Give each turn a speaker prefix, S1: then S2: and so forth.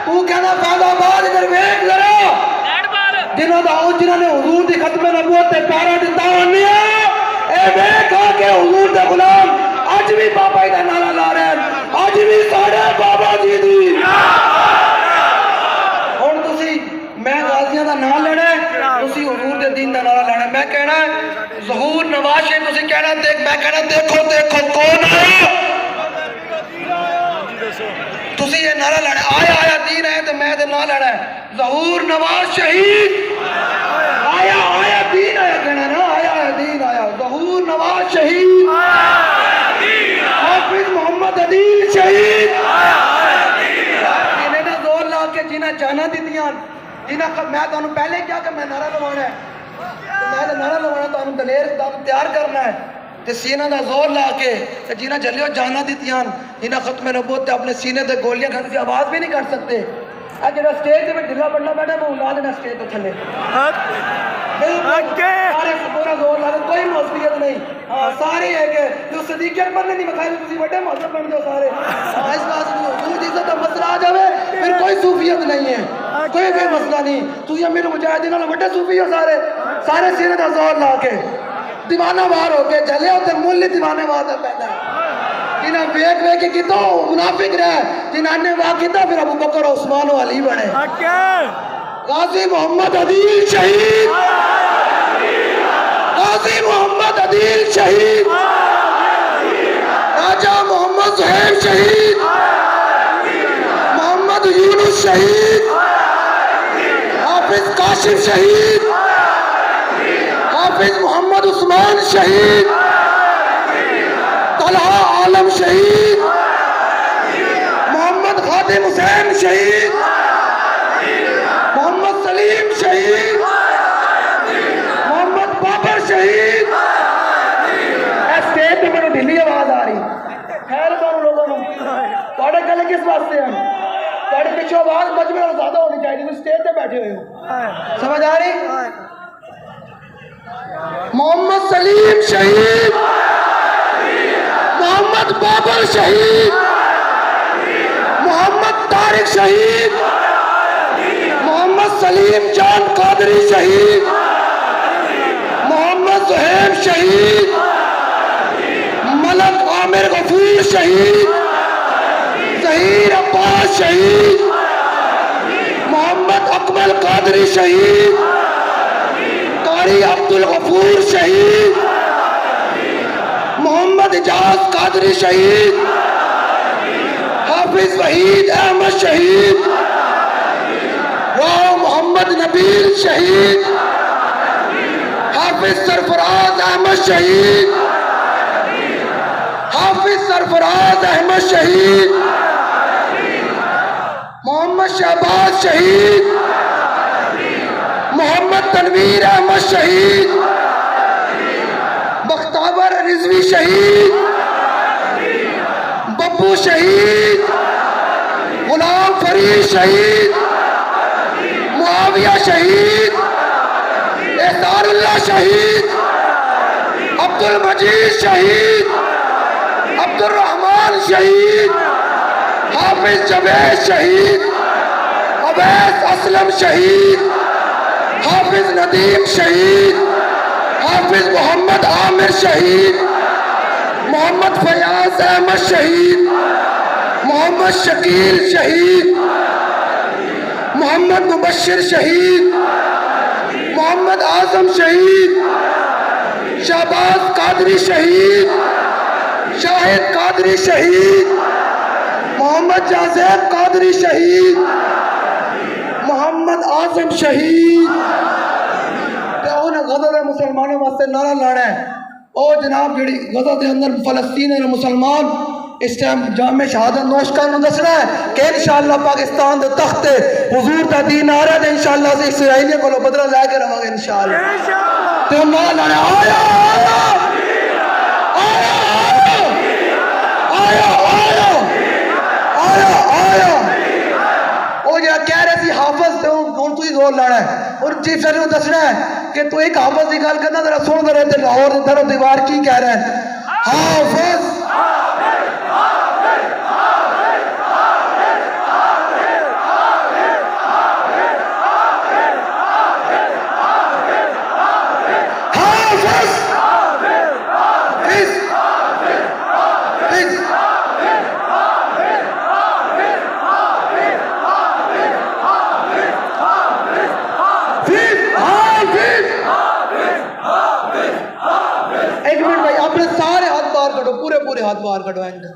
S1: तू कहना फैजाबाद इधर वेख जरा जिन्होंने हुजूर की खत्म नबूवत ते प्यारा दिता के हुजूर दे गुलाम अज भी बाबा जी का नारा ला रहे हैं, अज भी साढ़े बाबा जी दी हुण तुसी मैं गाजियां दा नाम लेना है, तुसी हुजूर दे दीन दा नारा लेना। मैं कहना ज़हूर नवाज शरीफ तुसी कहना देख, मैं कहना देखो देखो कौन आया, तुसी ये नारा लेना आया आया दीन है, तो मैं तो ना लेना है ज़हूर नवाज शहीद आया आया दीन आया, कहना ना आया आया दीन आया ज़हूर नवाज शहीद हाफिज मोहम्मद अदील शहीद। इन्हें ना जोर ला के जिन्हें जाना दीदियां जिन्हें मैं तुहानू पहले क्या कि मैं नारा लवाना है, तो मैं तो नारा लवाना तुहानू दलेर तैयार करना है ते सीना का जोर ला के जिन्हें जलियो जाना दीतियां जिन्हें खत्म नबूवत अपने सीने से गोलियां खाती आवाज भी नहीं कर सकते। जो स्टेज में ढिला बंदा बैठा मैं उड़ा देना स्टेज तो थले पूरा जोर ला कोई मौसमियत नहीं। हाँ सारे है कि जो सदीक अकबर ने नहीं बखाई तुम बड़े मौसम बन जाओ सारे इस बात इज्जत का मसला आ जाए फिर कोई सूफियत नहीं है, कोई कोई मसला नहीं। तुम अमीर मुजाहिदीन बड़े सूफी हो सारे सारे सीने का जोर ला के दीवाना वार हो के चले होते मूल्य दीवाने वार पैदा जिन्हें वेख वेख के कितो मुनाफिक रहे जिन्हें ने वाह किया फिर अबू बकर उस्मान अली बने। गाजी मोहम्मद अदील शहीद, गाजी मोहम्मद अदील शहीद, राजा मोहम्मद सुहेब शहीद, मोहम्मद यूनुस शहीद, हाफिज काशिफ शहीद, हाफिज मोहम्मद उस्मान शहीद, तलहा आलम शहीद, मोहम्मद खादिम हुसैन शहीद, मोहम्मद सलीम शहीद, मोहम्मद बाबर शहीद। स्टेज पे मेरी ढिली आवाज आ रही खैर तुम लोगों को थोड़े गले किस वास्ते हैं थोड़े पिछले आवाज मजबूर और ज्यादा होनी चाहिए, स्टेज पे बैठे हुए हो समझ आ रही। मोहम्मद सलीम शहीद, मोहम्मद बाबर शहीद, मोहम्मद तारिक शहीद, मोहम्मद सलीम जान कादरी शहीद, मोहम्मद सुहेब शहीद, मलक आमिर गफूर शहीद, जहीर अब्बास शहीद, मोहम्मद अकमल कादरी शहीद, कारी अब्दुल गफूर शहीद, मोहम्मद इजाज कादरी शहीद, हाफिज वहीद अहमद शहीद, राव मोहम्मद नबील शहीद, हाफिज सरफराज अहमद शहीद, हाफिज सरफराज अहमद शहीद, मोहम्मद शहबाज शहीद, मोहम्मद तनवीर अहमद शहीद, बख्तावर रिजवी शहीद, बब्बू शहीद, गुलाम फरीद शहीद, मुआविया शहीद, एहसानुल्लाह शहीद, अब्दुल मजीद शहीद, अब्दुल रहमान शहीद, हाफिज जवेद शहीद, अवैस असलम शहीद, हाफिज नदीम शहीद, हाफिज मोहम्मद आमिर शहीद, मोहम्मद फयाज अहमद शहीद, मोहम्मद शकील शहीद, मोहम्मद मुबश्शिर शहीद, मोहम्मद आजम शहीद, शहबाज कादरी शहीद, शाहिद कादरी शहीद, मोहम्मद जाज़ेब कादरी शहीद, मोहम्मद आजम शहीद। गज़ल मुसलमानों वास्ते नारा लाना है ओ जनाब जी गज़ल के अंदर फलस्तीन मुसलमान इस टाइम जामे शहादत नोश कर दसना है कि इंशाअल्लाह पाकिस्तान के तख्त हुजूर का दीन आ रहा है इंशाअल्लाह से इसराइलियों को बदला लैके रवांगे इंशाअल्लाह। तो नारा लाना आया आया आया आया आया आया आया ओ जरा कह रहे थे हाफिज तो हूँ तू ही जोर लाना है और चीफ सर को दसना है कि तू एक हाफिज की गल करना जरा सुन रहे थे लाहौर दरो दीवार की कह रहे हैं हाफिज पूरे हाथ बाहर कटवाएंगे।